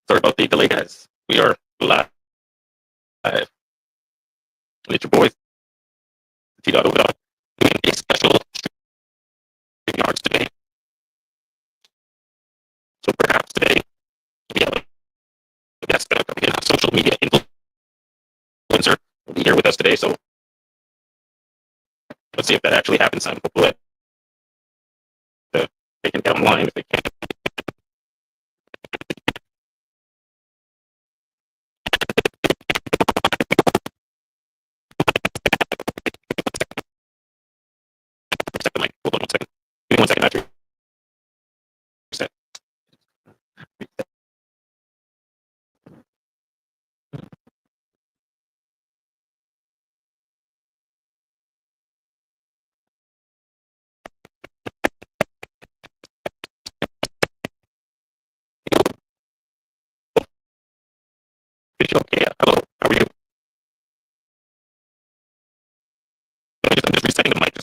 Sorry about the delay, guys. We are live. And it's your boys, T. Dot doing a special streaming arts today. So perhaps today we have a guest coming in, a social media influencer will be here with us today. So let's see if that actually happens. I'm hopeful that they can get online if they can. Second, Mike. Hold on 1 second. Give me 1 second after. Set. Okay. Hello. How are you? I'm just resetting the mic.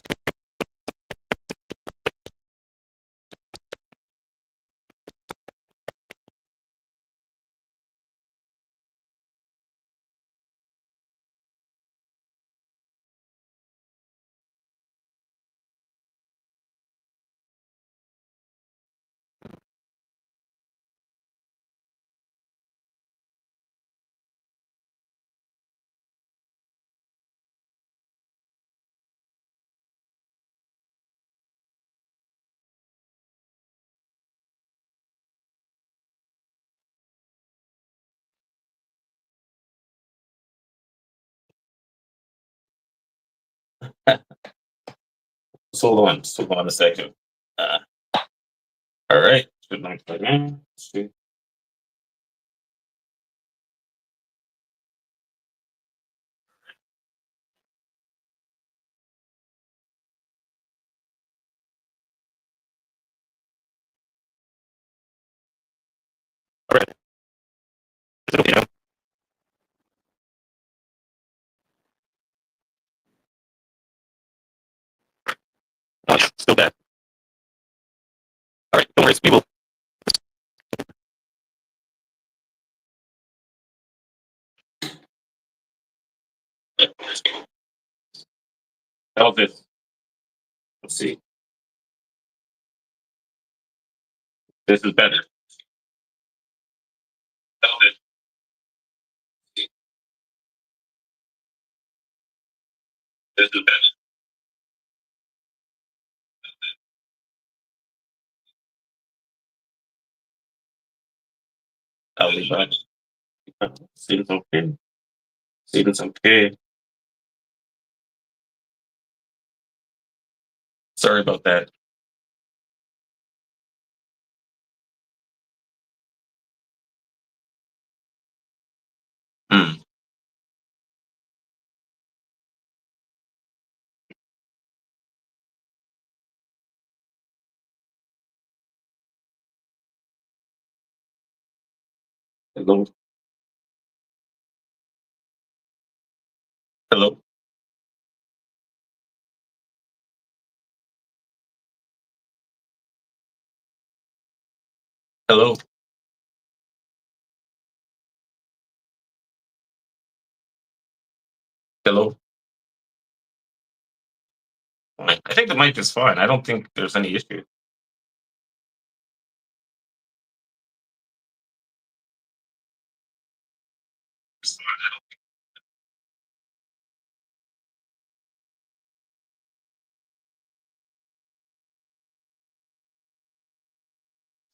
Hold on a second. Uh, all right. Good night for now. Let's see. All right. Is it okay now? Oh, yeah. Still bad. All right. Don't worry. We will. How's this? Let's see. This is better. How's this? This is better. I'll be back. Seems okay. Seems okay. Sorry about that. Hmm. Hello. Hello. Hello. Hello. I think the mic is fine. I don't think there's any issue.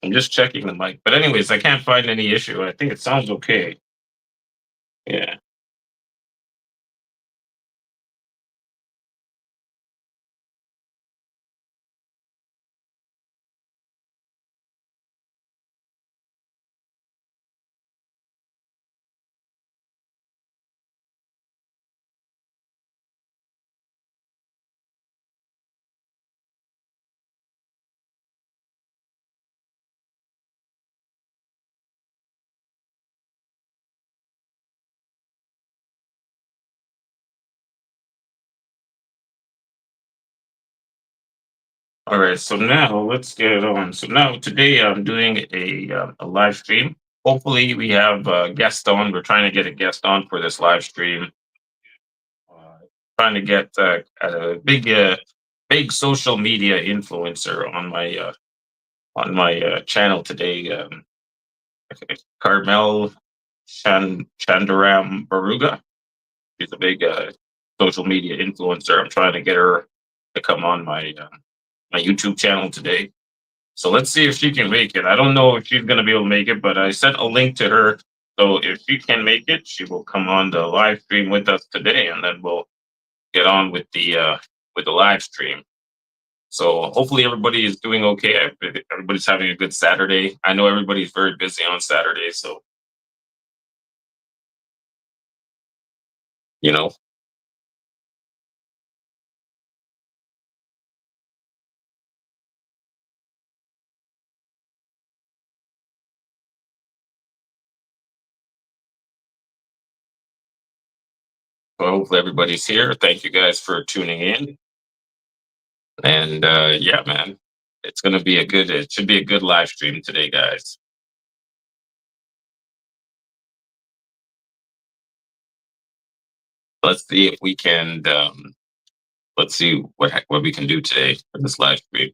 I'm just checking the mic. But anyways, I can't find any issue. I think it sounds okay. Yeah. All right. So now let's get on. So now today I'm doing a live stream. hopefully we have a guest on. We're trying to get a guest on for this live stream. Uh, Trying to get a big social media influencer on my channel today. Carmel Chanderam Barruga. She's a big social media influencer. I'm trying to get her to come on my YouTube channel today. So let's see if she can make it. I don't know if she's going to be able to make it, but I sent a link to her. So if she can make it, she will come on the live stream with us today, and then we'll get on with the live stream. So hopefully everybody is doing okay. Everybody's having a good Saturday. I know everybody's very busy on Saturday, so you know, so hopefully everybody's here. Thank you guys for tuning in. And yeah, man, it should be a good live stream today, guys. Let's see if we can, let's see what we can do today for this live stream.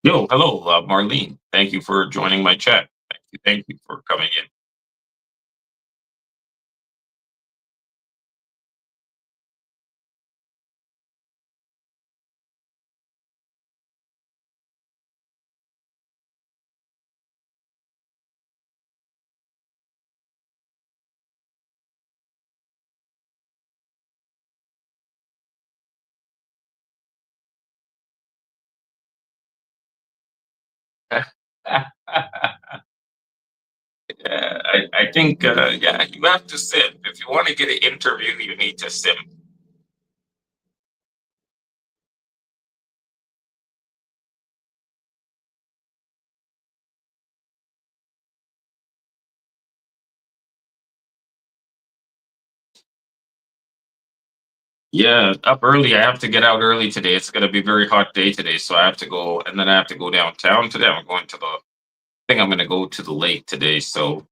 Yo, hello, Marlene. Thank you for joining my chat. Thank you for coming in. Yeah, I think, yeah, you have to sim. If you want to get an interview, you need to sim. Yeah, up early. I have to get out early today. It's going to be a very hot day today, so I have to go, and then I have to go downtown today. I'm going to the, I think I'm going to go to the lake today, so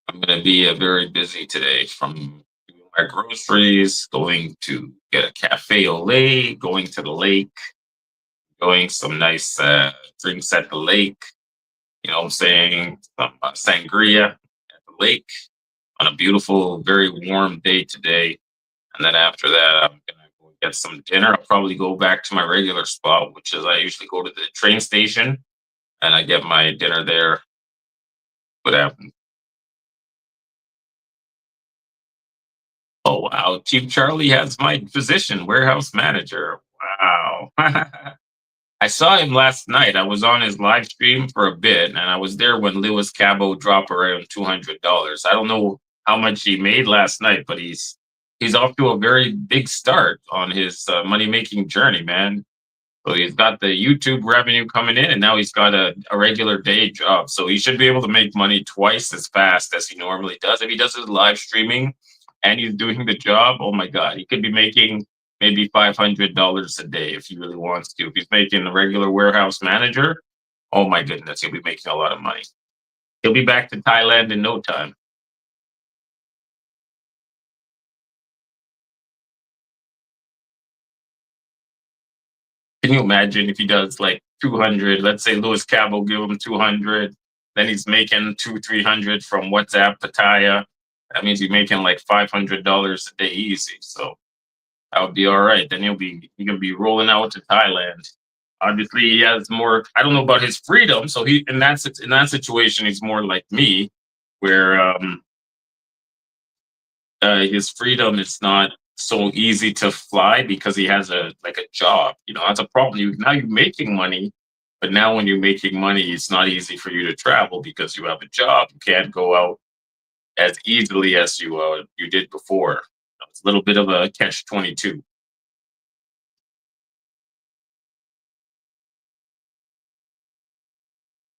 I'm going to be very busy today from doing my groceries, going to get a cafe au lait, going to the lake, going some nice drinks at the lake. You know what I'm saying? Some sangria at the lake on a beautiful, very warm day today. And then after that, I'm going to go get some dinner. I'll probably go back to my regular spot, which is I usually go to the train station and I get my dinner there. What happened? Oh, wow. Chief Charlie has my position, warehouse manager. Wow. I saw him last night. I was on his live stream for a bit, and I was there when Lewis Cabo dropped around $200. I don't know how much he made last night, but he's off to a very big start on his money making journey, man. So he's got the YouTube revenue coming in, and now he's got a regular day job. So he should be able to make money twice as fast as he normally does. If he does his live streaming and he's doing the job, oh my God, he could be making maybe $500 a day if he really wants to. If he's making a regular warehouse manager, oh my goodness, he'll be making a lot of money. He'll be back to Thailand in no time. Can you imagine if he does like 200? Let's say Louis Cabo give him 200, then he's making 300 from WhatsApp Pattaya. That means he's making like $500 a day easy. So that would be all right. Then he can be rolling out to Thailand. Obviously, he has more. I don't know about his freedom. So he in that situation, he's more like me, where his freedom is not so easy to fly because he has a like a job. You know, that's a problem. Now you're making money, but now when you're making money, it's not easy for you to travel because you have a job. You can't go out as easily as you did before. It's a little bit of a catch 22.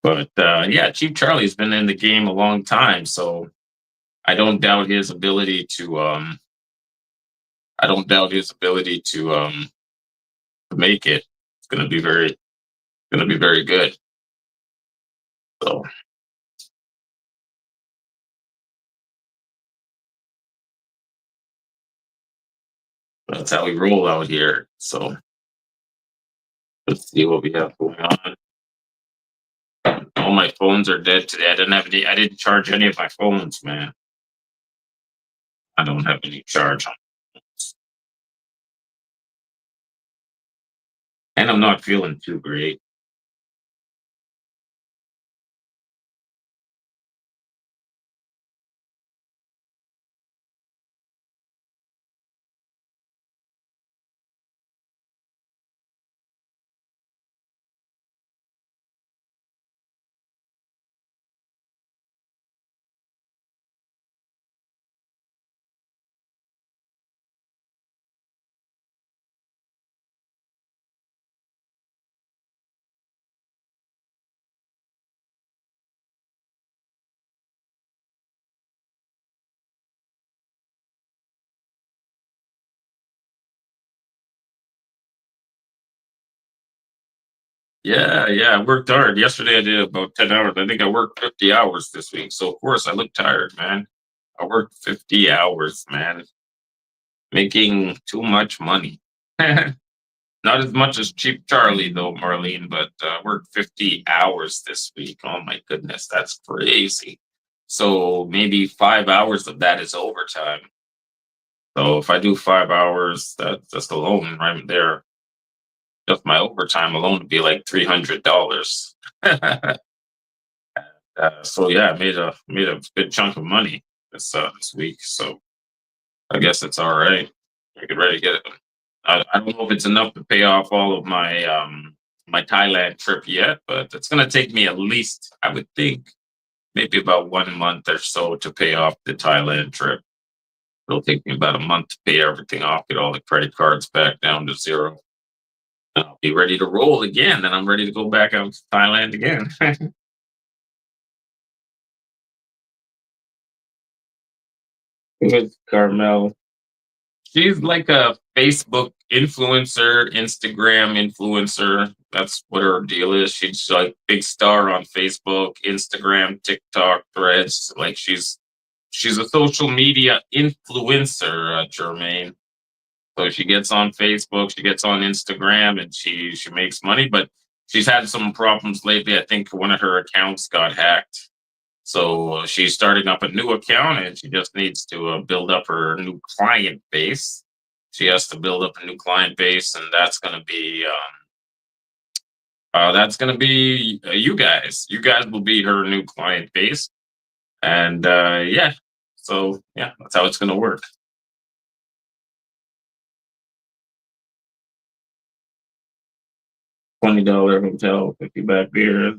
But yeah, Chief Charlie's been in the game a long time, so I don't doubt his ability to. I don't doubt his ability to make it. It's going to be very Going to be very good. So that's how we roll out here. So let's see what we have going on. All my phones are dead today. I didn't have any. I didn't charge any of my phones, man. I don't have any charge on, and I'm not feeling too great. Yeah, yeah. I worked hard. Yesterday I did about 10 hours. I think I worked 50 hours this week. So of course I look tired, man. I worked 50 hours, man, making too much money. Not as much as Cheap Charlie though, Marlene, but worked 50 hours this week. Oh my goodness, that's crazy. So maybe 5 hours of that is overtime. So if I do 5 hours, that's alone right there. Just my overtime alone would be like $300. So yeah, I made a good chunk of money this week. So I guess it's all right. I get ready to get it. I don't know if it's enough to pay off all of my Thailand trip yet, but it's gonna take me at least, I would think, maybe about 1 month or so to pay off the Thailand trip. It'll take me about a month to pay everything off, get all the credit cards back down to zero. And I'll be ready to roll again. And I'm ready to go back out to Thailand again. With Carmel. She's like a Facebook influencer, Instagram influencer. That's what her deal is. She's like big star on Facebook, Instagram, TikTok, Threads. Like she's a social media influencer, Jermaine. So she gets on Facebook, she gets on Instagram, and she makes money. But she's had some problems lately. I think one of her accounts got hacked. So she's starting up a new account, and she just needs to build up her new client base. She has to build up a new client base, and that's going to be you guys. You guys will be her new client base, and yeah. So yeah, that's how it's going to work. $20 hotel, 50 baht beer.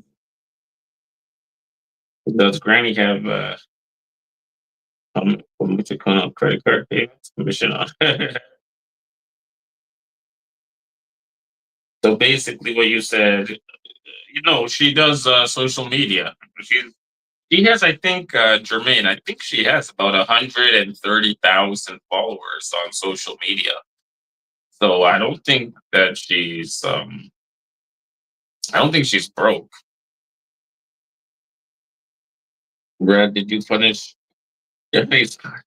Does Granny have what's it called? Credit card payments commission on? So basically, what you said, she does social media. She has, I think, Jermaine. I think she has about 130,000 followers on social media. So I don't think she's broke. Brad, did you finish your face card?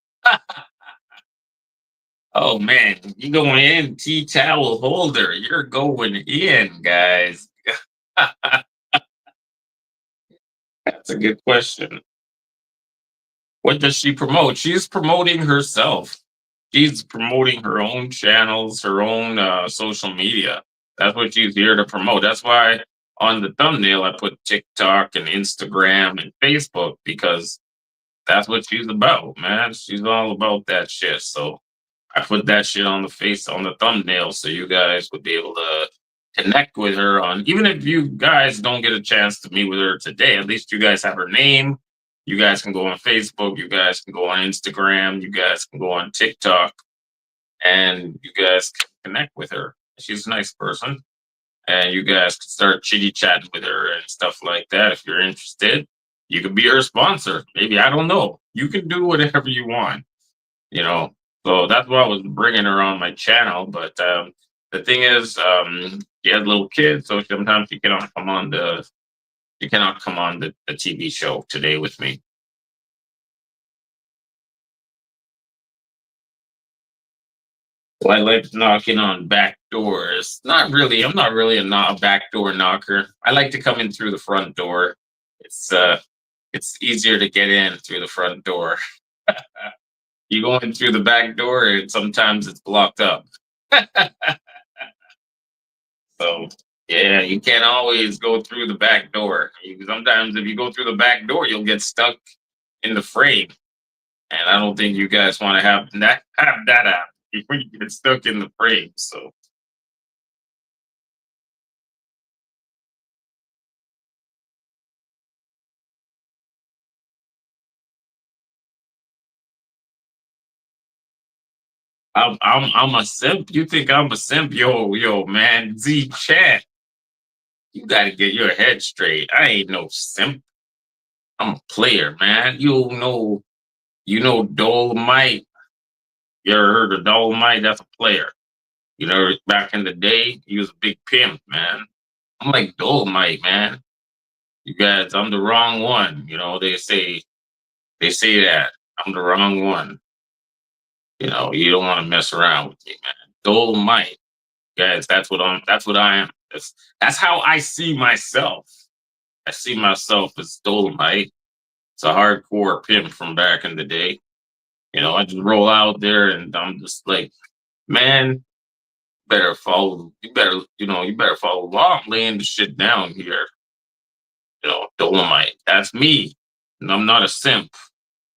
Oh man, you going in, tea towel holder. You're going in, guys. That's a good question. What does she promote? She's promoting herself. She's promoting her own channels, her own social media. That's what she's here to promote. That's why on the thumbnail I put TikTok and Instagram and Facebook because that's what she's about, man. She's all about that shit. So I put that shit on the thumbnail so you guys would be able to connect with her on, even if you guys don't get a chance to meet with her today, at least you guys have her name. You guys can go on Facebook, you guys can go on Instagram, you guys can go on TikTok, and you guys can connect with her. She's a nice person. And you guys can start chitty chatting with her and stuff like that. If you're interested, you can be her sponsor. Maybe, I don't know. You can do whatever you want, you know. So that's why I was bringing her on my channel. But The thing is, she has little kids, so sometimes she cannot come on the TV show today with me. So I like knocking on back doors. Not really. I'm not really a back door knocker. I like to come in through the front door. It's uh, it's easier to get in through the front door. You go in through the back door, and sometimes it's blocked up. So yeah, you can't always go through the back door. Sometimes if you go through the back door, you'll get stuck in the frame, and I don't think you guys want to have that happen. You get stuck in the frame. So I'm a simp. You think I'm a simp? Yo, man, Z chat. You got to get your head straight. I ain't no simp. I'm a player, man. You know Dolomite. You ever heard of Dolomite? That's a player. You know, back in the day, he was a big pimp, man. I'm like Dolomite, man. You guys, I'm the wrong one. They say that I'm the wrong one. You don't want to mess around with me, man. Dolomite, guys. That's what I am. That's how I see myself. I see myself as Dolomite. It's a hardcore pimp from back in the day. I just roll out there and I'm just like, man, better follow. You better follow along, laying the shit down here. Dolomite. That's me. And I'm not a simp.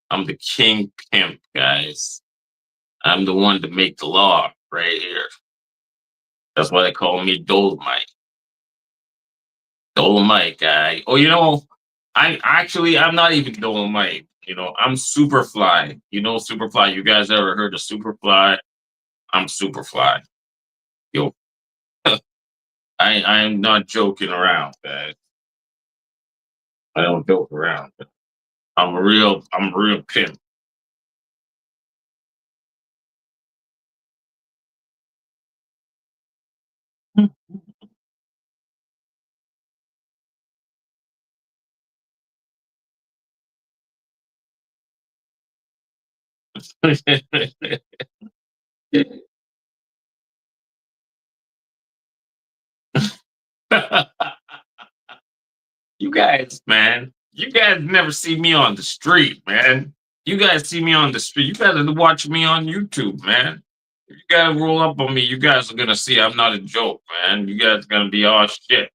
I'm the king pimp, guys. I'm the one to make the law right here. That's why they call me Dolomite. Dolomite guy. Oh, I'm not even Dolomite. I'm Superfly. Superfly. You guys ever heard of Superfly? I'm Superfly. Yo, I'm not joking around, guys. I don't joke around. I'm a real pimp. You guys, man, you guys never see me on the street, man. You guys see me on the street. You gotta watch me on YouTube, man. If you guys roll up on me, you guys are gonna see I'm not a joke, man. You guys are gonna be all shit.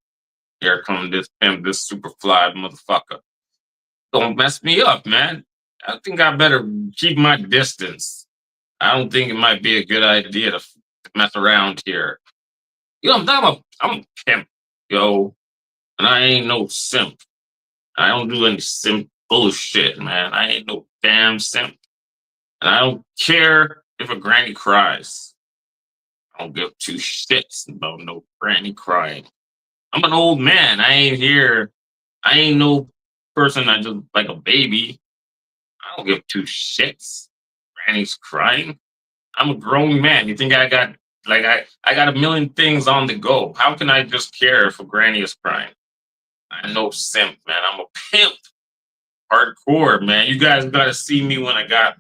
Here come this pimp, this super fly motherfucker. Don't mess me up, man. I think I better keep my distance. I don't think it might be a good idea to mess around here. I'm a pimp, yo, and I ain't no simp. I don't do any simp bullshit, man. I ain't no damn simp. And I don't care if a granny cries. I don't give two shits about no granny crying. I'm an old man. I ain't here. I ain't no person that just like a baby. I don't give two shits. Granny's crying. I'm a grown man. You think I got a million things on the go. How can I just care if a granny is crying? I'm no simp, man. I'm a pimp. Hardcore, man. You guys gotta see me when I got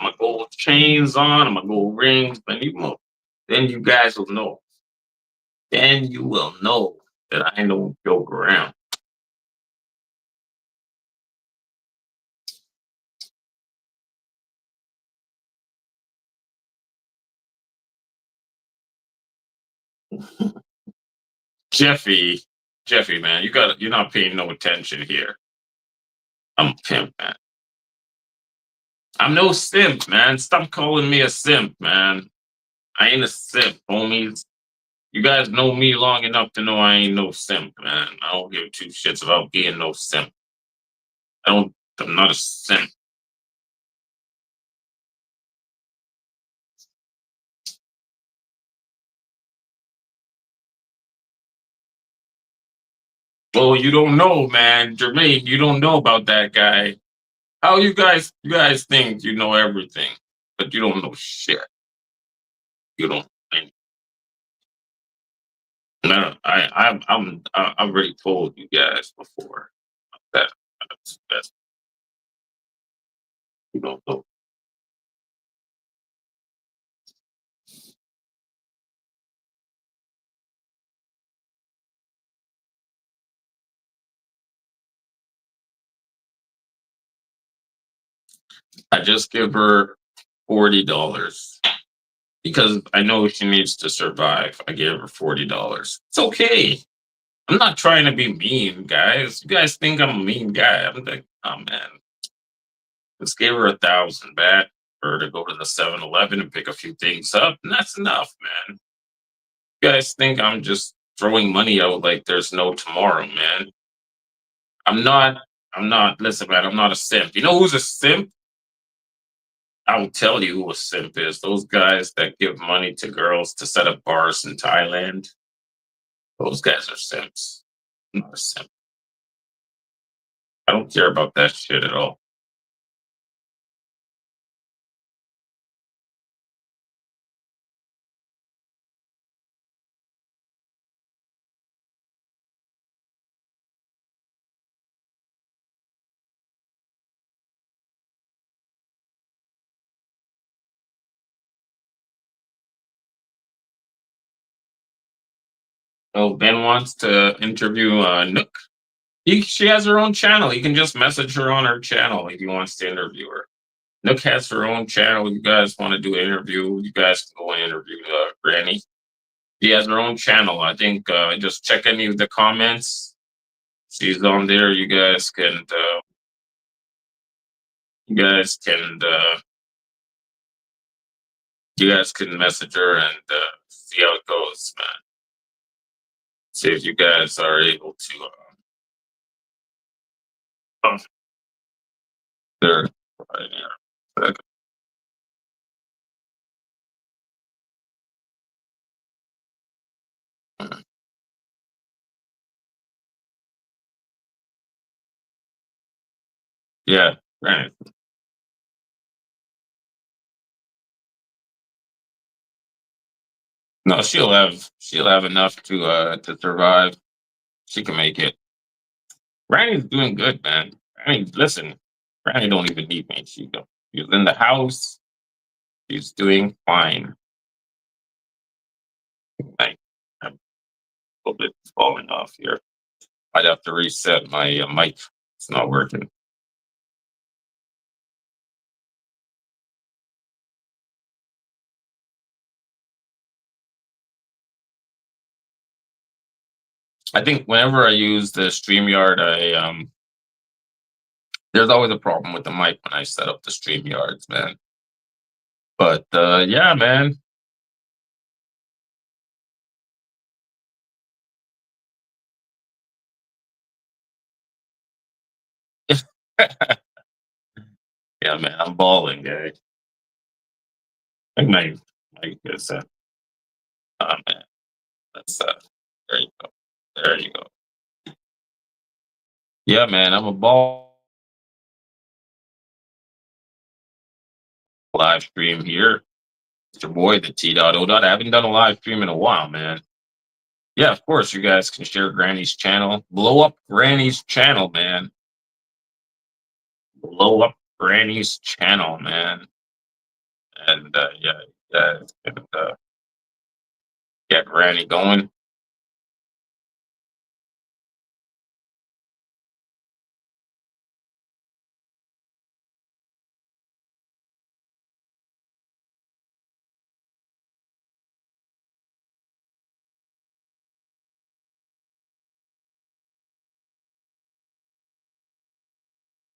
my gold chains on and my gold rings. Then you guys will know. Then you will know that I don't joke around. Jeffy, Jeffy, man, you're not paying no attention here. I'm a pimp, man. I'm no simp, man. Stop calling me a simp, man. I ain't a simp, homies. You guys know me long enough to know I ain't no simp, man. I don't give two shits about being no simp. I don't. I'm not a simp. Well, you don't know, man, Jermaine. You don't know about that guy. How you guys think you know everything, but you don't know shit. You don't. No, I've already told you guys before that that's you don't know. I just give her $40 because I know she needs to survive. I gave her $40. It's okay. I'm not trying to be mean, guys. You guys think I'm a mean guy. I'm like, oh man, just gave her 1,000 back for her to go to the 7-Eleven and pick a few things up, and that's enough, man. You guys think I'm just throwing money out like there's no tomorrow, man. I'm not. I'm not. Listen, man. I'm not a simp. You know who's a simp? I will tell you who a simp is. Those guys that give money to girls to set up bars in Thailand. Those guys are simps. I'm not a simp. I don't care about that shit at all. Oh, Ben wants to interview Nook. She has her own channel. You can just message her on her channel if he wants to interview her. Nook has her own channel. You guys want to do an interview? You guys can go and interview Granny. She has her own channel. I think just check any of the comments. She's on there. You guys can you guys can message her and see how it goes, man. See if you guys are able to. Uh, there, right here. Yeah, right. No, she'll have enough to survive. She can make it. Granny's doing good, man. Granny, listen, Granny don't even need me. She's in the house. She's doing fine. Like, I'm a little bit falling off here. I'd have to reset my mic. It's not working. I think whenever I use the StreamYard, there's always a problem with the mic when I set up the StreamYards, man. But yeah, man. Yeah, man, I'm balling, guys. I think my mic is oh man, that's there you go. There you go. Yeah, man, I'm a ball live stream here. It's your boy, the T dot O dot. I haven't done a live stream in a while, man. Yeah, of course, you guys can share Granny's channel. Blow up Granny's channel, man. Blow up Granny's channel, man. And yeah, yeah, and, get Granny going.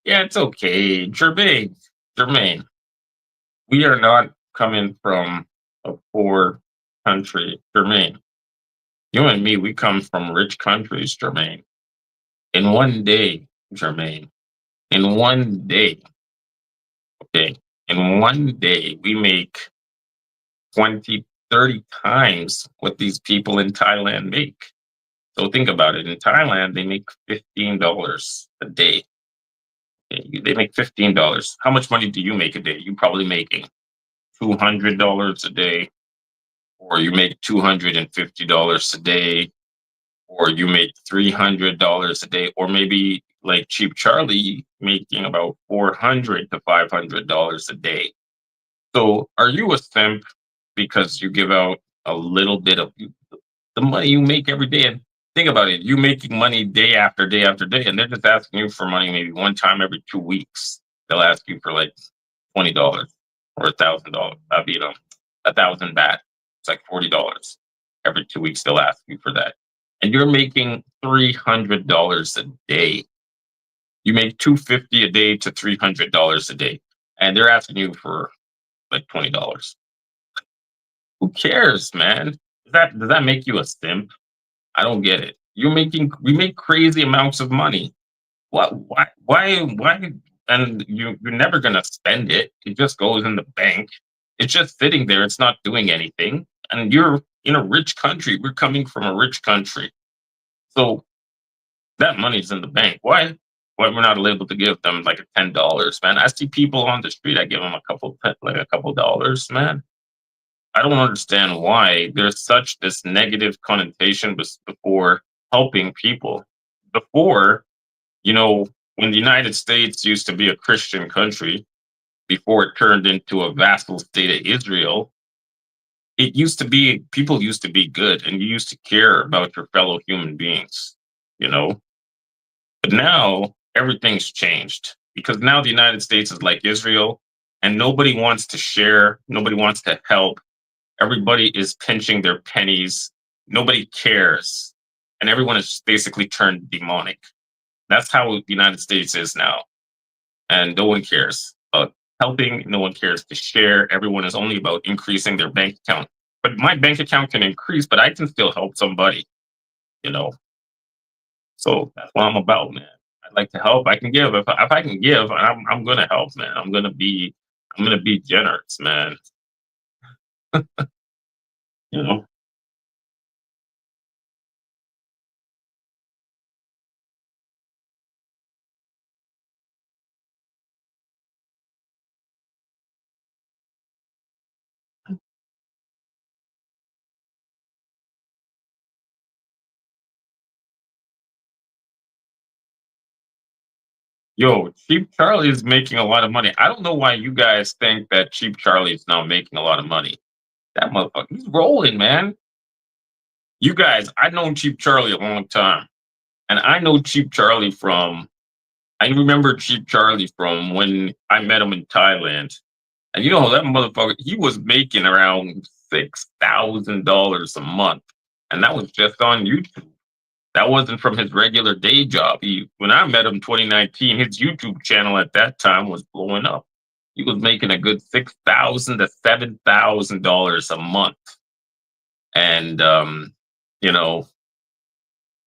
Yeah, it's okay. Jermaine, we are not coming from a poor country. Jermaine, you and me, we come from rich countries, Jermaine. In one day, Jermaine, in one day, okay, in one day, we make 20, 30 times what these people in Thailand make. So think about it. In Thailand, they make $15 a day. Okay, they make $15. How much money do you make a day? You probably making $200 a day, or you make $250 a day. or you make $300 a day, or maybe like Cheap Charlie making about 400 to $500 a day. So, are you a simp because you give out a little bit of the money you make every day? And think about it, you making money day after day after day, and they're just asking you for money maybe one time every 2 weeks. They'll ask you for like $20 or $1,000. A thousand baht. It's like $40 every 2 weeks. They'll ask you for that, and you're making $300 a day. You make 250 a day to $300 a day, and they're asking you for like $20. Who cares, man? Does that make you a simp? I don't get it. We make crazy amounts of money. What? Why? And you're never gonna spend it. It just goes in the bank. It's just sitting there. It's not doing anything. And you're in a rich country. We're coming from a rich country, so that money's in the bank. Why we're not able to give them like $10, man? I see people on the street. I give them like a couple dollars, man. I don't understand why there's such this negative connotation before helping people. Before, you know, when the United States used to be a Christian country, before it turned into a vassal state of Israel, it used to be people used to be good and you used to care about your fellow human beings, you know? But now everything's changed because now the United States is like Israel and nobody wants to share, nobody wants to help. Everybody is pinching their pennies. Nobody cares. And everyone is just basically turned demonic. That's how the United States is now. And no one cares about helping. No one cares to share. Everyone is only about increasing their bank account. But my bank account can increase, but I can still help somebody, you know? So that's what I'm about, man. I like to help. I can give. If I can give, I'm going to help, man. I'm going to be generous, man. You know? Yo, Cheap Charlie is making a lot of money. I don't know why you guys think that Cheap Charlie is now making a lot of money. That motherfucker, he's rolling, man. You guys, I've known Cheap Charlie a long time. And I know Cheap Charlie I remember Cheap Charlie from when I met him in Thailand. And you know, that motherfucker, he was making around $6,000 a month. And that was just on YouTube. That wasn't from his regular day job. When I met him 2019, his YouTube channel at that time was blowing up. He was making a good $6,000 to $7,000 a month, and you know,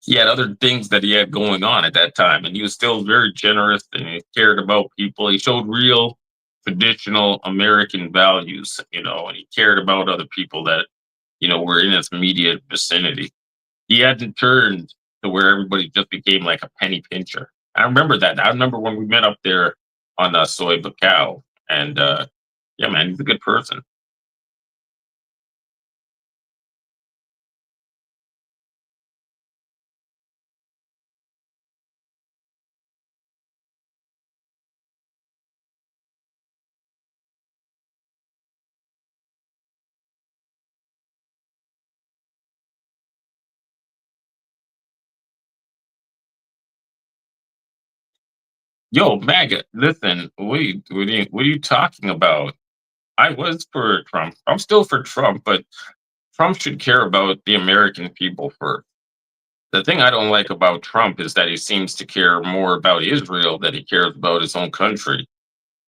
he had other things that he had going on at that time, and he was still very generous and he cared about people. He showed real traditional American values, and he cared about other people that were in his immediate vicinity. He hadn't turned to where everybody just became like a penny pincher. I remember that. I remember when we met up there on Soy Bacau, and yeah, man, he's a good person. Yo, MAGA, listen, what are you talking about? I was for Trump. I'm still for Trump, but Trump should care about the American people first. The thing I don't like about Trump is that he seems to care more about Israel than he cares about his own country.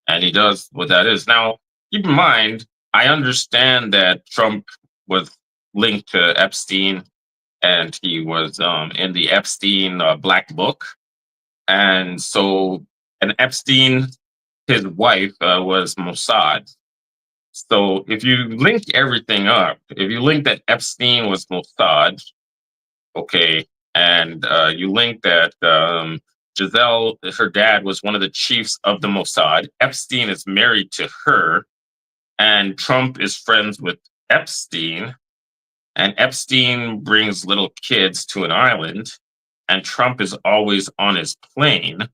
And he does what that is. Now, keep in mind, I understand that Trump was linked to Epstein and he was in the Epstein Black Book. And so, and Epstein, his wife was Mossad. So if you link everything up, if you link that Epstein was Mossad, okay, and you link that Giselle, her dad was one of the chiefs of the Mossad. Epstein is married to her, and Trump is friends with Epstein. And Epstein brings little kids to an island, and Trump is always on his plane.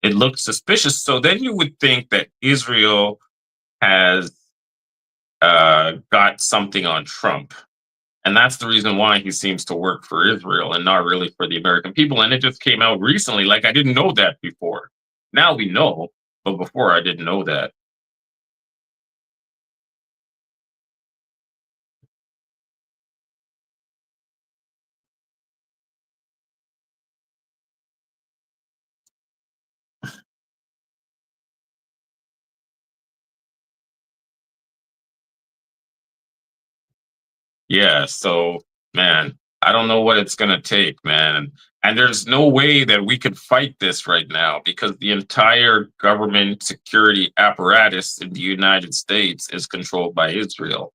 It looks suspicious. So then you would think that Israel has got something on Trump. And that's the reason why he seems to work for Israel and not really for the American people. And it just came out recently. Like, I didn't know that before. Now we know, but before I didn't know that. Yeah, so man, I don't know what it's gonna take, man. And there's no way that we could fight this right now because the entire government security apparatus in the United States is controlled by Israel.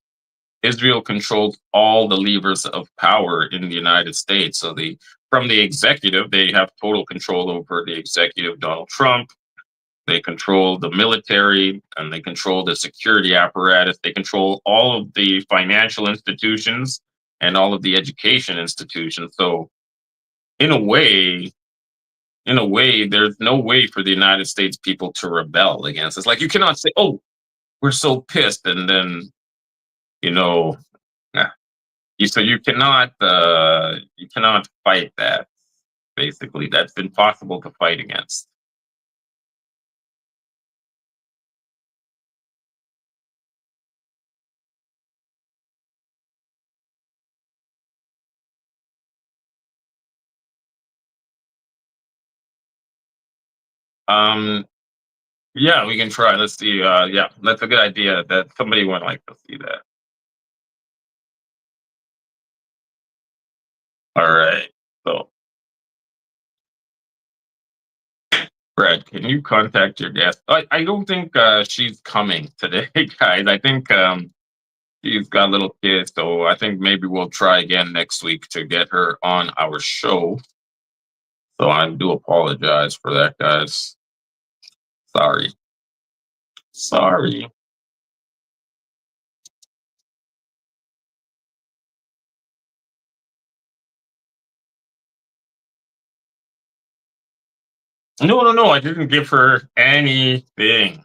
Israel controls all the levers of power in the United States. So the from the executive, they have total control over the executive, Donald Trump. They control the military and they control the security apparatus. They control all of the financial institutions and all of the education institutions. So in a way, there's no way for the United States people to rebel against. It's like you cannot say, "Oh, we're so pissed," and then you know, nah. So you cannot fight that. Basically, that's impossible to fight against. Um, Yeah, we can try. Let's see. Yeah, that's a good idea. That somebody would like to see that. All right. So, Brad, can you contact your guest? I don't think she's coming today, guys. I think she's got little kids, so I think maybe we'll try again next week to get her on our show. So I do apologize for that, guys. Sorry. Sorry. No, no, no. I didn't give her anything.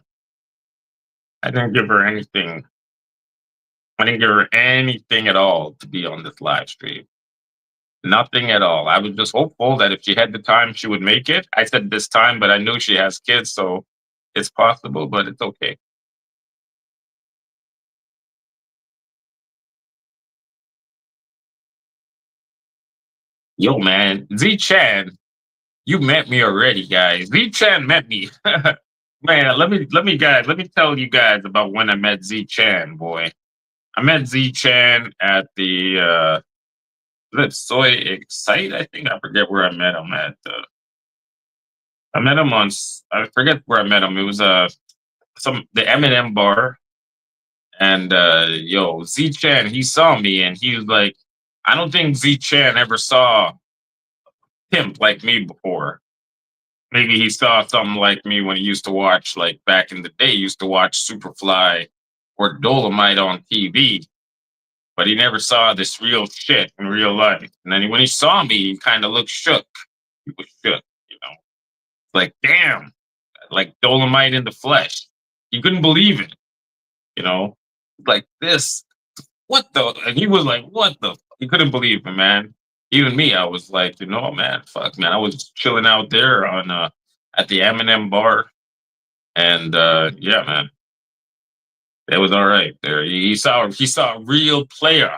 I didn't give her anything. I didn't give her anything at all to be on this live stream. Nothing at all. I was just hopeful that if she had the time, she would make it. I said this time, but I knew she has kids, so it's possible, but it's okay. Yo, man, Z Chan, you met me already, guys. Z Chan met me. Man, let me tell you guys about when I met Z Chan, boy. I met Z Chan at the Soy Excite, I think. I forget where I met him at. I met him on I forget where I met him. It was some the M&M bar. And yo, Z Chan, he saw me and he was like, I don't think Z Chan ever saw pimp like me before. Maybe he saw something like me when he used to watch, like back in the day, he used to watch Superfly or Dolomite on TV, but he never saw this real shit in real life. And then when he saw me, he kind of looked shook. He was shook, you know, like, damn, like Dolomite in the flesh. He couldn't believe it, you know, like this. What the? And he was like, what the? He couldn't believe it, man. Even me, I was like, man, fuck, man. I was chilling out there on at the M&M bar, and yeah, man, it was all right there. He saw a real player.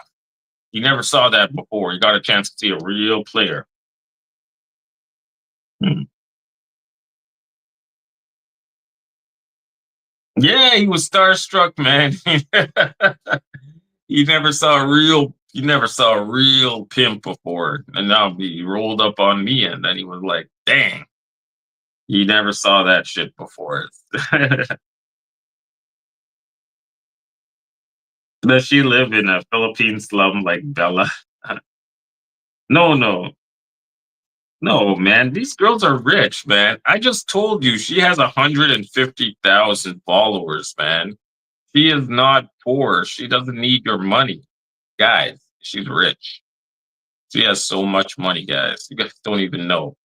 He never saw that before. He got a chance to see a real player. Hmm. Yeah, he was starstruck, man. He never saw a real pimp before. And now he rolled up on me and then he was like, dang, he never saw that shit before. Does she live in a Philippine slum like Bella? No, no, no, man. These girls are rich, man. I just told you she has 150,000 followers, man. She is not poor. She doesn't need your money, guys. She's rich. She has so much money, guys. You guys don't even know.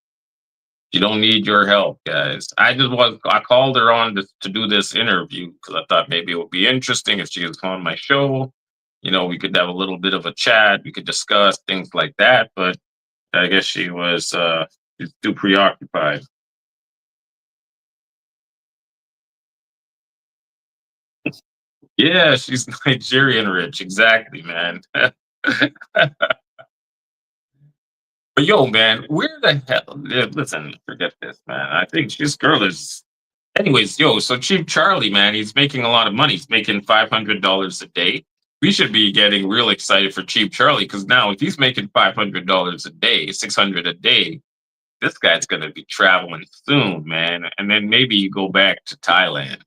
She don't need your help, guys. I called her on to do this interview because I thought maybe it would be interesting if she was on my show. We could have a little bit of a chat. We could discuss things like that. But I guess she's too preoccupied. Yeah, she's Nigerian rich. Exactly, man. But yo, man, where the hell? Listen, forget this, man. I think this girl is. Anyways, yo, so Cheap Charlie, man, he's making a lot of money. He's making $500 a day. We should be getting real excited for Cheap Charlie because now if he's making $500 a day, 600 a day, this guy's gonna be traveling soon, man. And then maybe you go back to Thailand.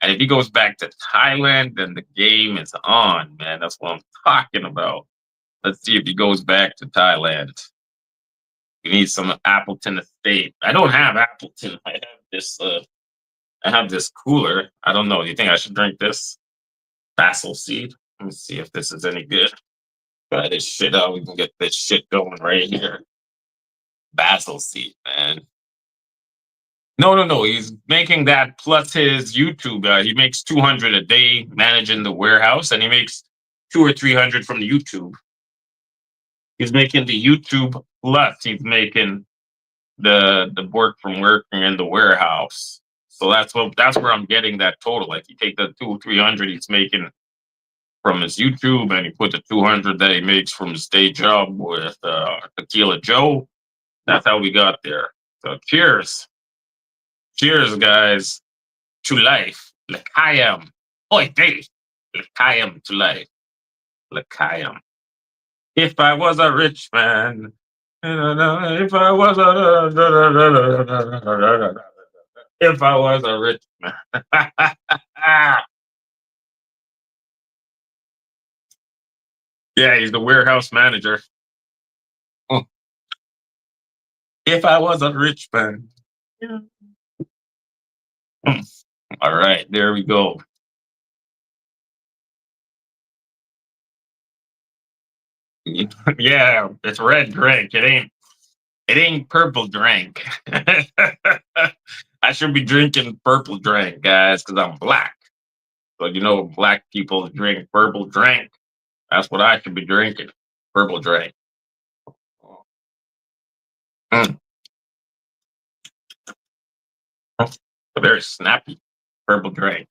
And if he goes back to Thailand, then the game is on, man. That's what I'm talking about. Let's see if he goes back to Thailand. We need some Appleton Estate. I don't have Appleton. I have this cooler. I don't know. Do you think I should drink this? Basil seed. Let me see if this is any good. Try this shit out. We can get this shit going right here. Basil seed, man. No, no, no. He's making that plus his YouTube. He makes 200 a day managing the warehouse, and he makes 200 or 300 from the YouTube. He's making the YouTube plus he's making the work from working in the warehouse. So that's where I'm getting that total. Like you take the 200 300 he's making from his YouTube, and he put the 200 that he makes from his day job with Tequila Joe. That's how we got there. So cheers, guys, to life. L'chaim. Oi, hey, l'chaim to life. L'chaim. If I was a rich man, if I was a if I was a rich man. Yeah, he's the warehouse manager. Mm. If I was a rich man. Yeah. Mm. All right, there we go. Yeah, it's red drink. It ain't purple drink. I should be drinking purple drink, guys, because I'm black. So black people drink purple drink. That's what I should be drinking. Purple drink. Mm. Very snappy. Purple drink.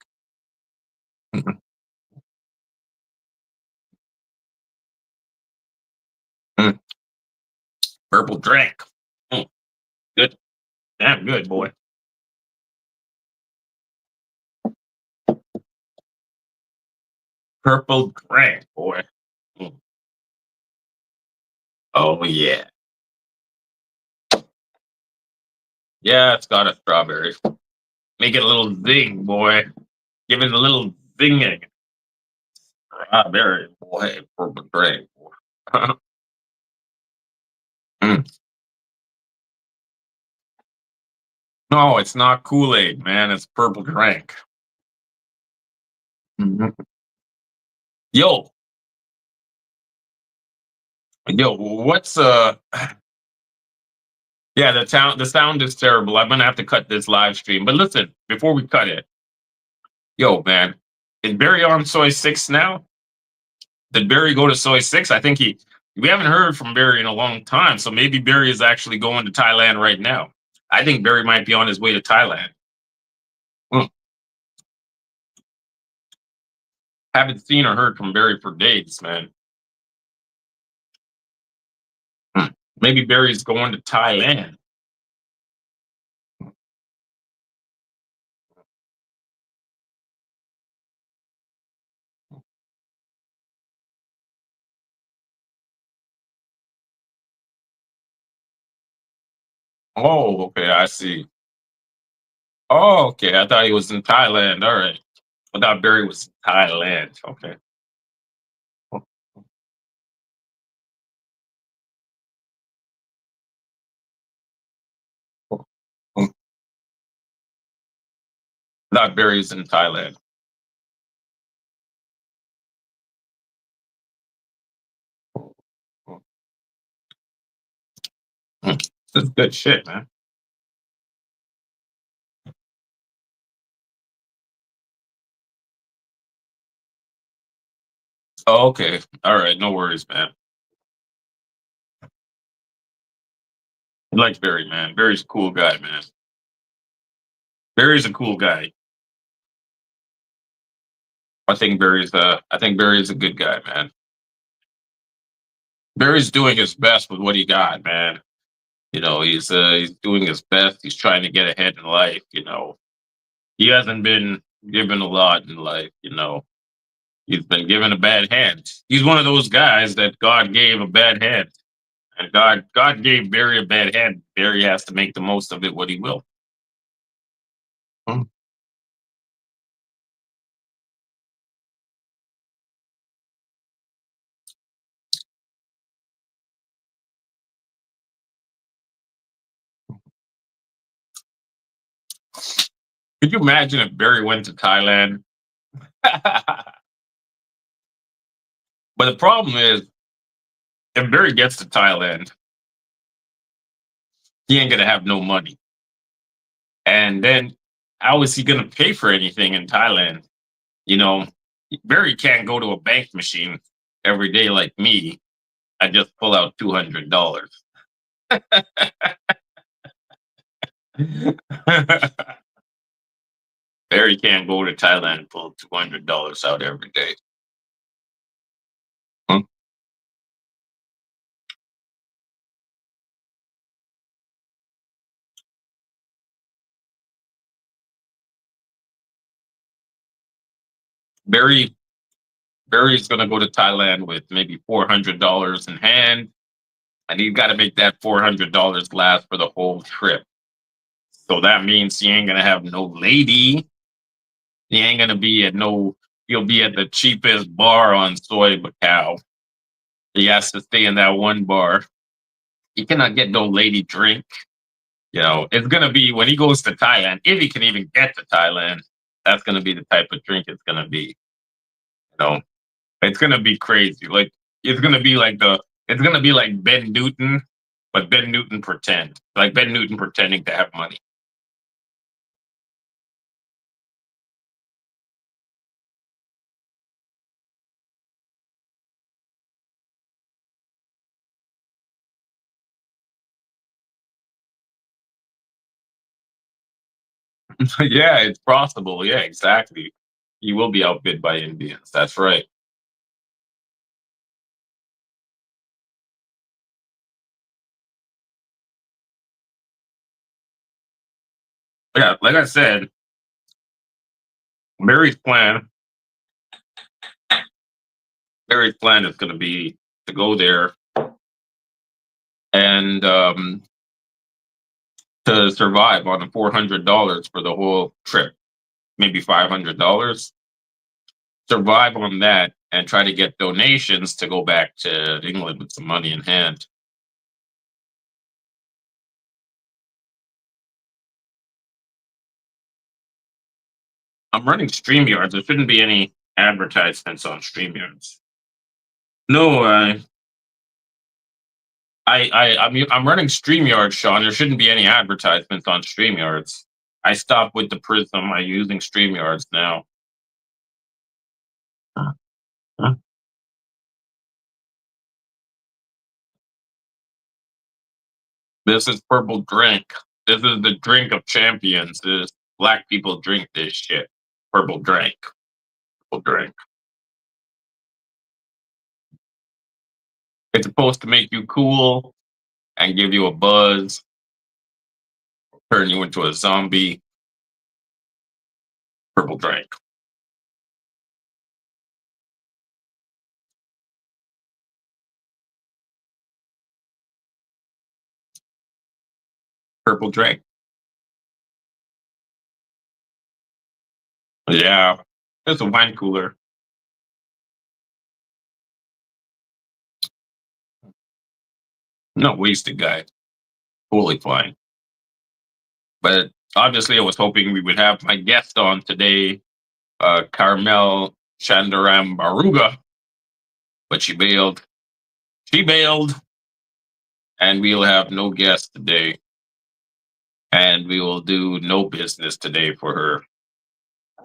Mm. Purple drink. Mm. Good. Damn good, boy. Purple drink, boy. Mm. Oh yeah. Yeah, it's got a strawberry. Make it a little zing, boy. Give it a little zinging. Strawberry, boy. Purple drink, boy. Mm. No, it's not Kool-Aid, man. It's purple drink. Mhm. Yo, yo, what's yeah, the sound is terrible. I'm gonna have to cut this live stream. But listen, before we cut it, yo, man, is Barry on soy 6 now? Did Barry go to soy 6? I think we haven't heard from Barry in a long time. So maybe Barry is actually going to Thailand right now. I think Barry might be on his way to Thailand. Hmm. Haven't seen or heard from Barry for days, man. Hmm. Maybe Barry's going to Thailand. Oh, okay, I see. Oh, okay. I thought he was in Thailand. All right. I thought Barry was in Thailand. Okay. I thought Barry was in Thailand. That's good shit, man. Oh, okay. All right. No worries, man. I like Barry, man. Barry's a cool guy, man. Barry's a cool guy. I think Barry's a good guy, man. Barry's doing his best with what he got, man. He's doing his best. He's trying to get ahead in life. He hasn't been given a lot in life. He's been given a bad hand. He's one of those guys that God gave a bad hand, and God gave Barry a bad hand. Barry has to make the most of it. What he will. Hmm. Could you imagine if Barry went to Thailand? But the problem is, if Barry gets to Thailand, he ain't gonna have no money. And then how is he gonna pay for anything in Thailand? You know, Barry can't go to a bank machine every day like me. I just pull out $200. Barry can't go to Thailand and pull $200 out every day. Hmm? Barry Barry's gonna go to Thailand with maybe $400 in hand, and he's got to make that $400 last for the whole trip. So that means he ain't gonna have no lady. He ain't gonna be at no. He'll be at the cheapest bar on Soy Macau. He has to stay in that one bar. He cannot get no lady drink. It's gonna be when he goes to Thailand, if he can even get to Thailand. That's gonna be the type of drink it's gonna be. You know, it's gonna be crazy. Like it's gonna be like the. It's gonna be like Ben Newton, but Ben Newton pretend. Like Ben Newton pretending to have money. Yeah, it's possible. Yeah, exactly. He will be outbid by Indians. That's right. Yeah, like I said, Mary's plan. Mary's plan is going to be to go there and to survive on the $400 for the whole trip, maybe $500. Survive on that and try to get donations to go back to England with some money in hand. I'm running StreamYards. There shouldn't be any advertisements on StreamYards. No, I'm running StreamYards, Sean. There shouldn't be any advertisements on StreamYards. I stopped with the Prism. I'm using StreamYards now. Huh? This is purple drink. This is the drink of champions. This black people drink this shit. Purple drink. Purple drink. It's supposed to make you cool and give you a buzz, turn you into a zombie. Purple drink. Purple drink. Yeah. It's a wine cooler. Not wasted guy. Totally fine. But obviously, I was hoping we would have my guest on today, Carmel Chanderam Barruga, but she bailed. She bailed. and we'll have no guests today, and we will do no business today for her.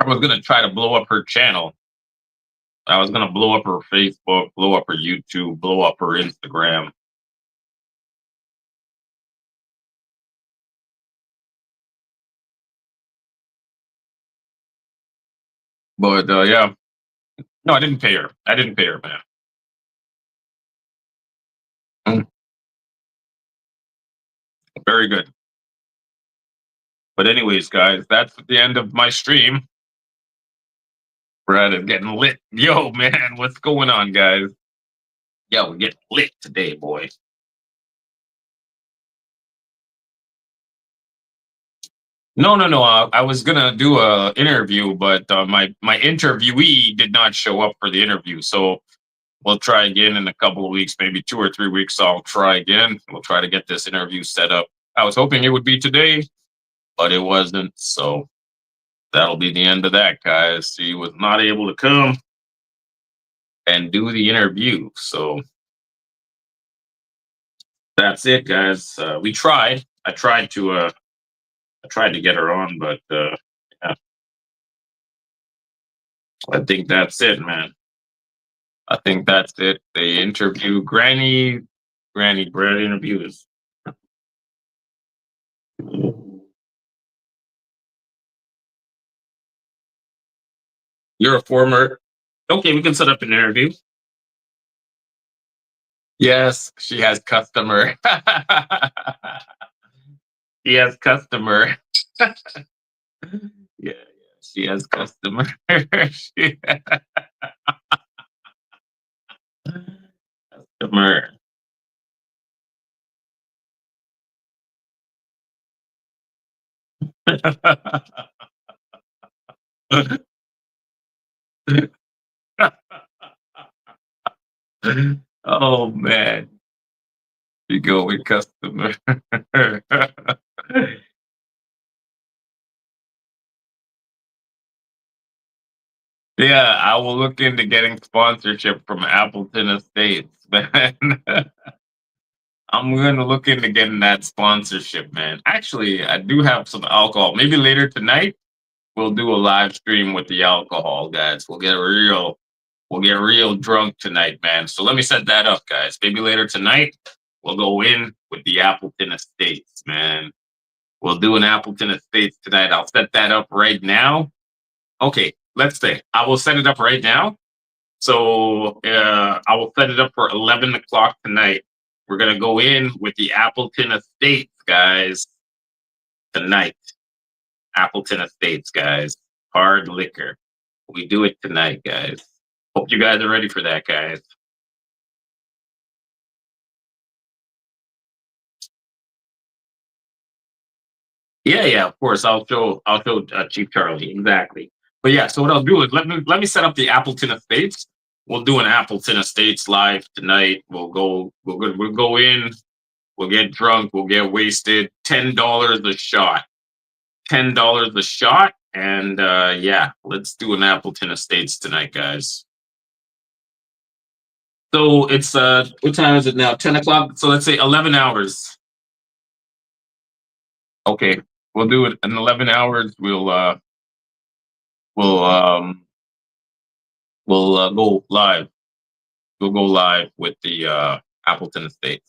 I was gonna try to blow up her channel. I was gonna blow up her Facebook, blow up her YouTube, blow up her Instagram. But yeah, no, I didn't pay her. I didn't pay her, man. Mm, very good. But anyways, guys, that's the end of my stream. Brad is getting lit. Yo, man, what's going on, guys? Yeah, we're getting lit today, boy. No, no, no. I was gonna do a interview, but my interviewee did not show up for the interview. So we'll try again in a couple of weeks, maybe 2 or 3 weeks. I'll try again. We'll try to get this interview set up. I was hoping it would be today, but it wasn't. So that'll be the end of that, guys. He was not able to come and do the interview. So that's it, guys. We tried. I tried to get her on, but yeah, I think that's it, man. I think that's it. The interview, Granny Bread interviews. You're a former. Okay, we can set up an interview. Yes, she has customer. She has customer. Yeah, she has customer. She has customer. Oh man, you go with customer. Yeah, I will look into getting sponsorship from Appleton Estates, man. I'm gonna look into getting that sponsorship, man. Actually, I do have some alcohol. Maybe later tonight we'll do a live stream with the alcohol, guys. We'll get real drunk tonight, man. So let me set that up, guys. Maybe later tonight we'll go in with the Appleton Estates, man. We'll do an Appleton Estates tonight. I'll set that up right now. Okay, let's say I will set it up right now. So I will set it up for 11 o'clock tonight. We're gonna go in with the Appleton Estates, guys, tonight. Appleton Estates, guys. Hard liquor. We do it tonight, guys. Hope you guys are ready for that, guys. Yeah, yeah, of course. I'll show Chief Charlie exactly. But yeah, so what I'll do is let me set up the Appleton Estates. We'll do an Appleton Estates live tonight. We'll go in. We'll get drunk. We'll get wasted. $10 a shot. $10 a shot. And yeah, let's do an Appleton Estates tonight, guys. So it's what time is it now? 10 o'clock. So let's say 11 hours. Okay, we'll do it in 11 hours. We'll go live. We'll go live with the Appleton Estates.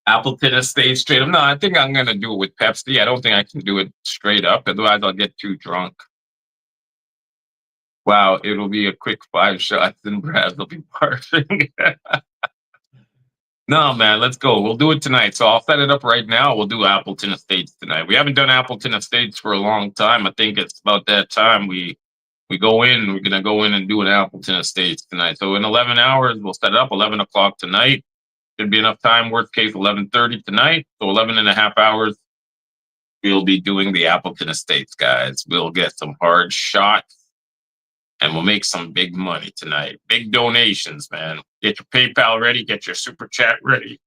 Appleton Estates straight up. No, I think I'm gonna do it with Pepsi. I don't think I can do it straight up, otherwise I'll get too drunk. Wow, it'll be a quick 5 shots and Braz will be barfing. No, man, let's go. We'll do it tonight. So I'll set it up right now. We'll do Appleton Estates tonight. We haven't done Appleton Estates for a long time. I think it's about that time we go in. We're gonna go in and do an Appleton Estates tonight. So in 11 hours, we'll set it up 11 o'clock tonight. Should be enough time. Worst case, 11:30 tonight. So 11 and a half hours. We'll be doing the Appleton Estates, guys. We'll get some hard shots and we'll make some big money tonight. Big donations, man. Get your PayPal ready, get your super chat ready.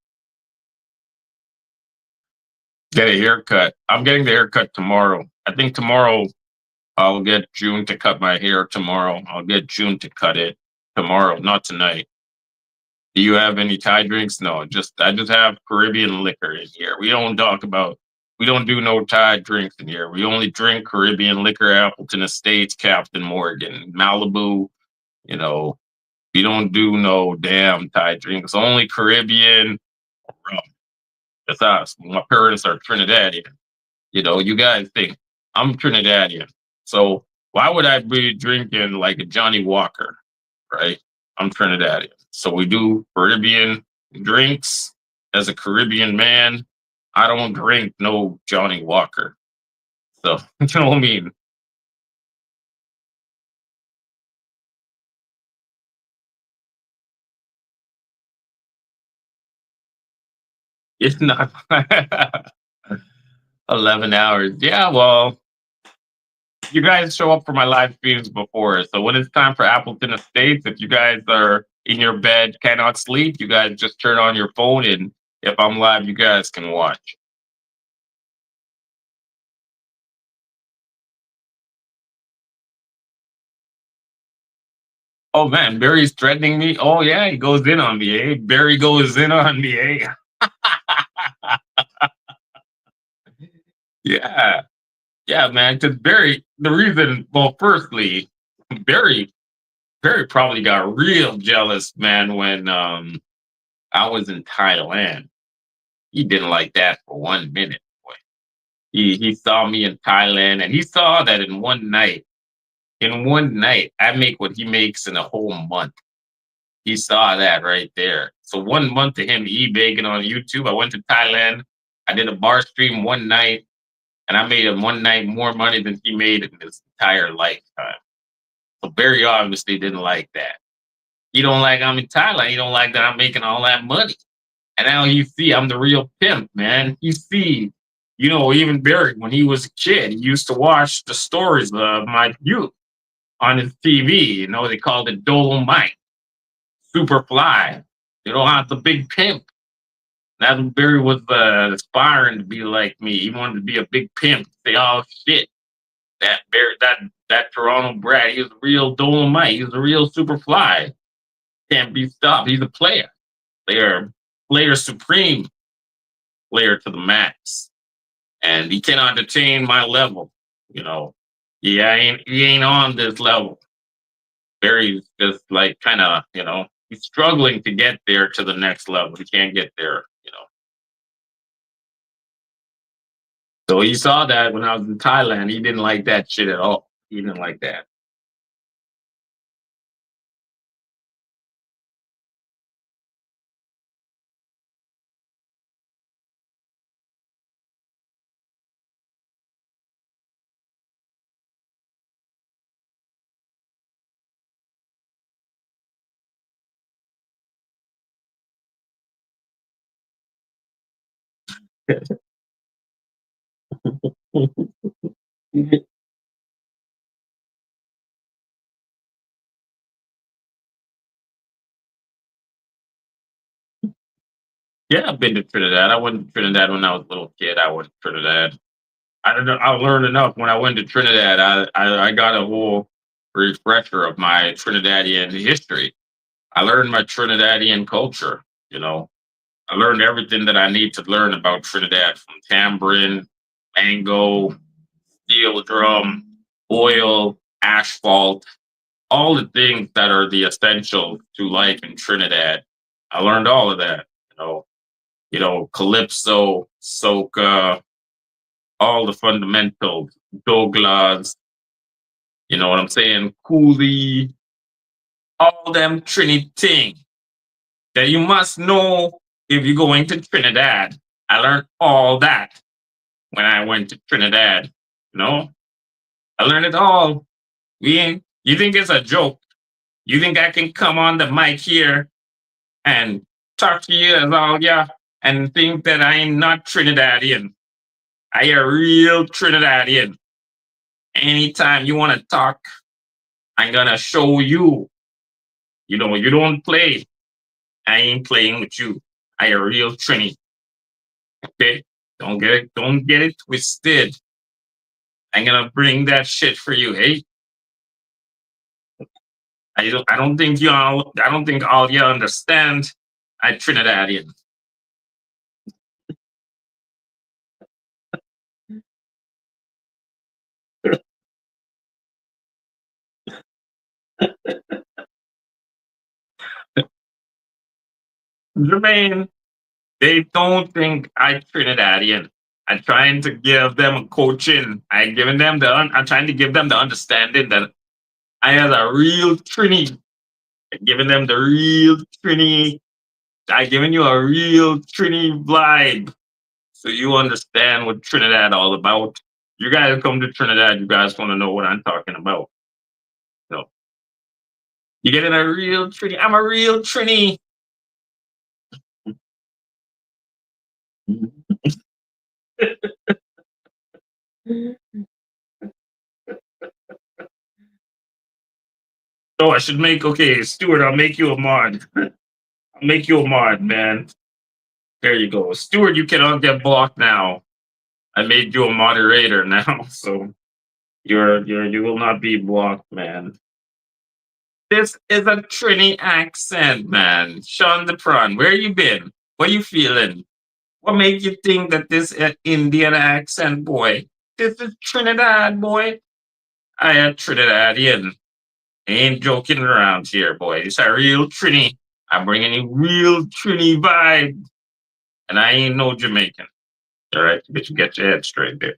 Get a haircut. I'm getting the haircut tomorrow. I think tomorrow I'll get June to cut my hair tomorrow. I'll get June to cut it tomorrow, not tonight. Do you have any Thai drinks? No, just I just have Caribbean liquor in here. We don't do no Thai drinks in here. We only drink Caribbean liquor, Appleton Estates, Captain Morgan, Malibu. You know, we don't do no damn Thai drinks. Only Caribbean rum. That's us. My parents are Trinidadian. You guys think I'm Trinidadian. So why would I be drinking like a Johnny Walker, right? I'm Trinidadian. So we do Caribbean drinks. As a Caribbean man, I don't drink no Johnny Walker. So, you know what I mean? It's not 11 hours. Yeah, well, you guys show up for my live streams before. So when it's time for Appleton Estates, if you guys are in your bed, cannot sleep, you guys just turn on your phone, and if I'm live, you guys can watch. Oh man, Barry's threatening me. Oh yeah, he goes in on me, eh? Barry goes in on me, eh? Yeah, yeah, man. Because Barry, the reason, well, firstly, Barry, Barry probably got real jealous, man, when I was in Thailand. He didn't like that for 1 minute. Boy. He saw me in Thailand, and he saw that in one night. In one night, I make what he makes in a whole month. He saw that right there. So 1 month to him e-bagging on YouTube. I went to Thailand. I did a bar stream one night, and I made in one night more money than he made in his entire lifetime. So Barry obviously didn't like that. He don't like I'm in Thailand. He don't like that I'm making all that money. And now you see I'm the real pimp, man. You see, even Barry, when he was a kid, he used to watch the stories of my youth on his TV. They called it Dolomite, Superfly. I'm the big pimp. That's what Barry was aspiring to be like me. He wanted to be a big pimp. Say, oh shit, that Barry, that Toronto brat, he was a real Dolomite. He was a real Superfly. Can't be stopped. He's a player, player supreme, player to the max, and he cannot attain my level. You know, he ain't on this level. Barry's just like kind of, he's struggling to get there to the next level. He can't get there. So he saw that when I was in Thailand. He didn't like that shit at all. He didn't like that. Yeah, I've been to Trinidad. I went to Trinidad when I was a little kid. I went to Trinidad. I don't know. I learned enough when I went to Trinidad. I got a whole refresher of my Trinidadian history. I learned my Trinidadian culture. You know, I learned everything that I need to learn about Trinidad, from tambourine, mango, steel drum, oil, asphalt, all the things that are the essentials to life in Trinidad. I learned all of that. Calypso, soca, all the fundamentals, Douglas, you know what I'm saying, Cooley, all them Trinity that you must know if you're going to Trinidad. I learned all that when I went to Trinidad. You know, I learned it all. You think it's a joke? You think I can come on the mic here and talk to you as all, yeah, and think that I am not Trinidadian? I a real Trinidadian. Anytime you want to talk, I'm gonna show you. You don't play. I ain't playing with you. I a real Trini. Okay? Don't get it twisted. I'm gonna bring that shit for you. Hey, I don't think all you understand. I Trinidadian. Jermaine, they don't think I Trinidadian. I'm trying to give them a coaching. I'm trying to give them the understanding that I am a real Trini. I'm giving them the real Trini. I giving you a real Trini vibe. So you understand what Trinidad all about. You guys come to Trinidad, you guys want to know what I'm talking about. So you getting a real Trini. I'm a real Trini. Oh, I should make okay, Stuart. I'll make you a mod. I'll make you a mod, man. There you go, Stuart. You cannot get blocked now. I made you a moderator now, so you will not be blocked, man. This is a Trini accent, man. Sean the Prawn, where you been? What you feeling? What made you think that this is Indian accent, boy? This is Trinidad, boy. I am Trinidadian. Ain't joking around here, boy. It's a real Trini. I'm bringing you real Trini vibe. And I ain't no Jamaican. All right, you get your head straight there.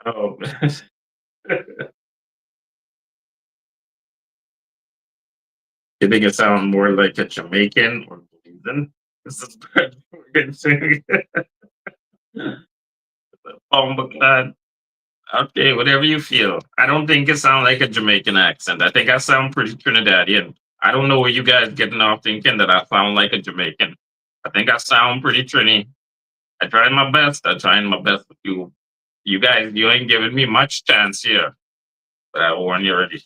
Oh, man. You think it sounds more like a Jamaican or Belizean? This is bad. Oh my God. Okay, whatever you feel. I don't think it sounds like a Jamaican accent. I think I sound pretty Trinidadian. I don't know where you guys getting off thinking that I sound like a Jamaican. I think I sound pretty Trini. I tried my best. I tried my best with you. You guys, you ain't giving me much chance here. But I warn you already.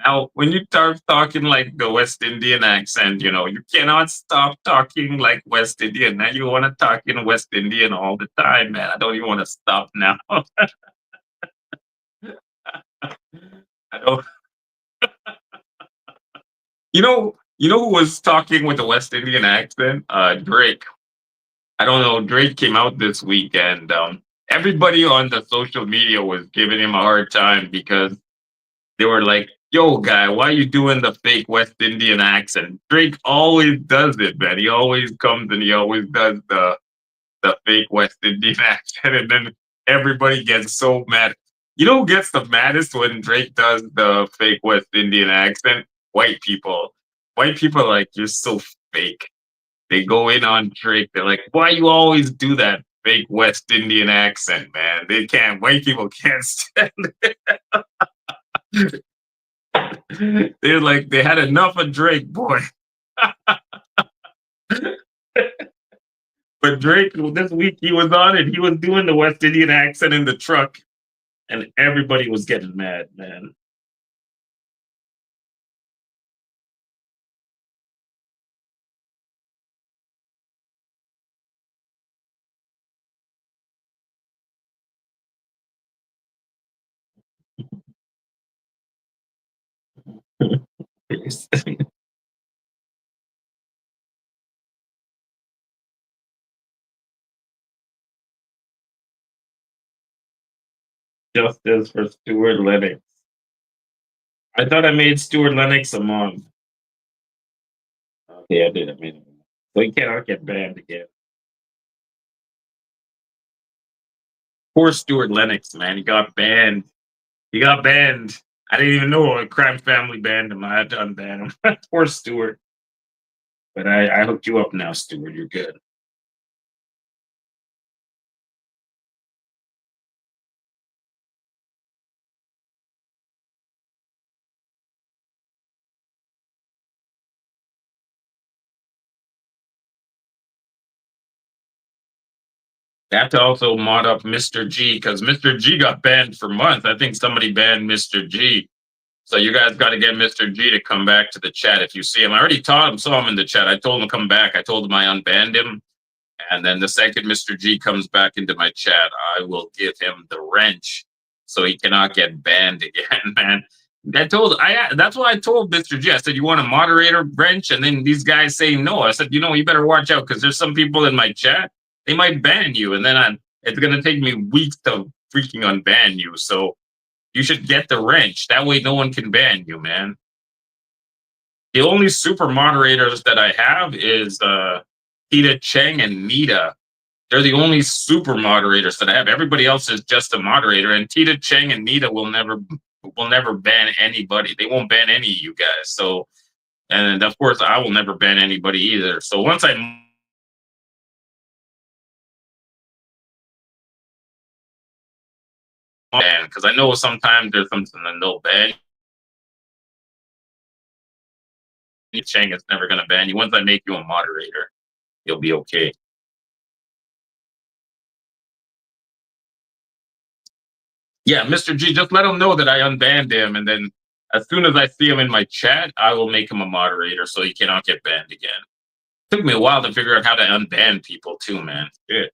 Now, when you start talking like the West Indian accent, you cannot stop talking like West Indian. Now you want to talk in West Indian all the time, man. I don't even want to stop now. I don't. You know who was talking with a West Indian accent? Drake. I don't know. Drake came out this week, and everybody on the social media was giving him a hard time because they were like, "Yo, guy, why you doing the fake West Indian accent?" Drake always does it, man. He always comes and he always does the fake West Indian accent, and then everybody gets so mad. You know who gets the maddest when Drake does the fake West Indian accent? White people. White people are like, "You're so fake." They go in on Drake. They're like, "Why you always do that fake West Indian accent, man?" They can't. White people can't stand it. They're like, they had enough of Drake, boy. But Drake, this week he was on it. He was doing the West Indian accent in the truck, and everybody was getting mad, man. Justice for Stuart Lennox. I thought I made Stuart Lennox a mom. Okay, I did. I made him. So he cannot get banned again. Poor Stuart Lennox, man. He got banned. He got banned. I didn't even know a crime family banned him. I had to unban him. Poor Stuart. But I hooked you up now, Stuart. You're good. They have to also mod up Mr. G because Mr. G got banned for months. I think somebody banned Mr. G. So you guys got to get Mr. G to come back to the chat if you see him. I already saw him in the chat. I told him to come back. I told him I unbanned him. And then the second Mr. G comes back into my chat, I will give him the wrench so he cannot get banned again, man. That's why I told Mr. G. I said, you want a moderator wrench? And then these guys say no. I said, you better watch out because there's some people in my chat, they might ban you. And then it's gonna take me weeks to freaking unban you. So you should get the wrench. That way no one can ban you, man. The only super moderators that I have is Tita Cheng and Nita. They're the only super moderators that I have. Everybody else is just a moderator, and Tita Cheng and Nita will never ban anybody. They won't ban any of you guys. So, and of course, I will never ban anybody either. So once I ban, because I know sometimes there's something that they'll ban. Cheng is never gonna ban you. Once I make you a moderator, you'll be okay. Yeah, Mr. G, just let him know that I unbanned him, and then as soon as I see him in my chat, I will make him a moderator so he cannot get banned again. Took me a while to figure out how to unban people too, man. Shit.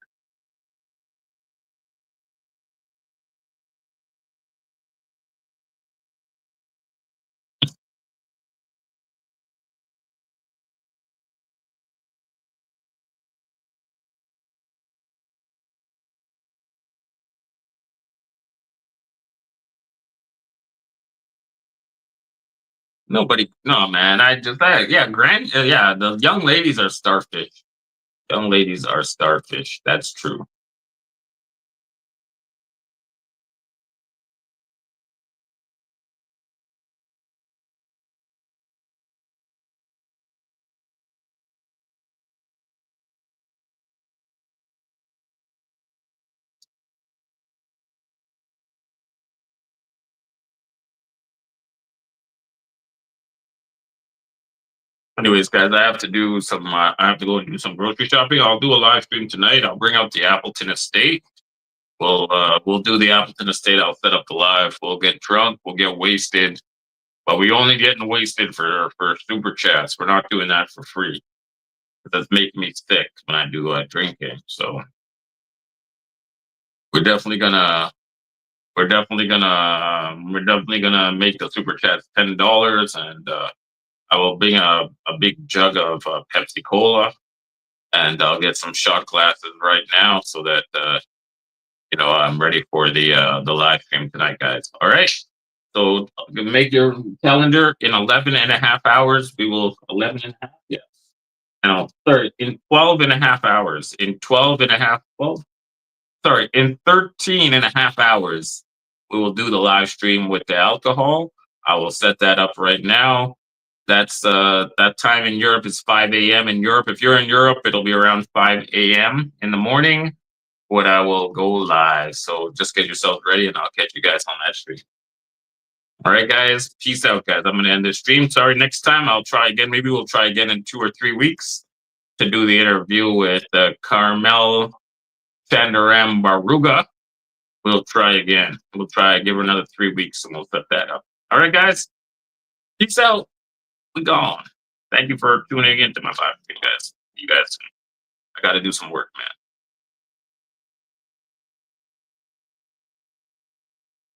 Nobody, no, man. Yeah, the young ladies are starfish. Young ladies are starfish. That's true. Anyways, guys, I have to go and do some grocery shopping. I'll do a live stream tonight. I'll bring out the Appleton Estate. We'll do the Appleton Estate. I'll set up the live. We'll get drunk. We'll get wasted. But we only getting wasted for super chats. We're not doing that for free. That's making me sick when I do drinking. So we're definitely gonna we're definitely gonna make the super chats $10, and I will bring a big jug of Pepsi Cola, and I'll get some shot glasses right now so that I'm ready for the live stream tonight, guys. All right. So make your calendar in 11 and a half hours. We will 11 and a half. Yeah. Now, sorry, in 12 and a half hours, in 12 and a half, well, sorry, in 13 and a half hours, we will do the live stream with the alcohol. I will set that up right now. That time in Europe is 5 a.m. in Europe. If you're in Europe, it'll be around 5 a.m. in the morning when I will go live. So just get yourself ready and I'll catch you guys on that stream. All right, guys. Peace out, guys. I'm going to end the stream. Sorry, next time I'll try again. Maybe we'll try again in 2 or 3 weeks to do the interview with Carmel, Chanderam, Barruga. We'll try again. We'll try, give her another 3 weeks and we'll set that up. All right, guys. Peace out. We gone. Thank you for tuning in to my live, guys. You guys, I got to do some work, man.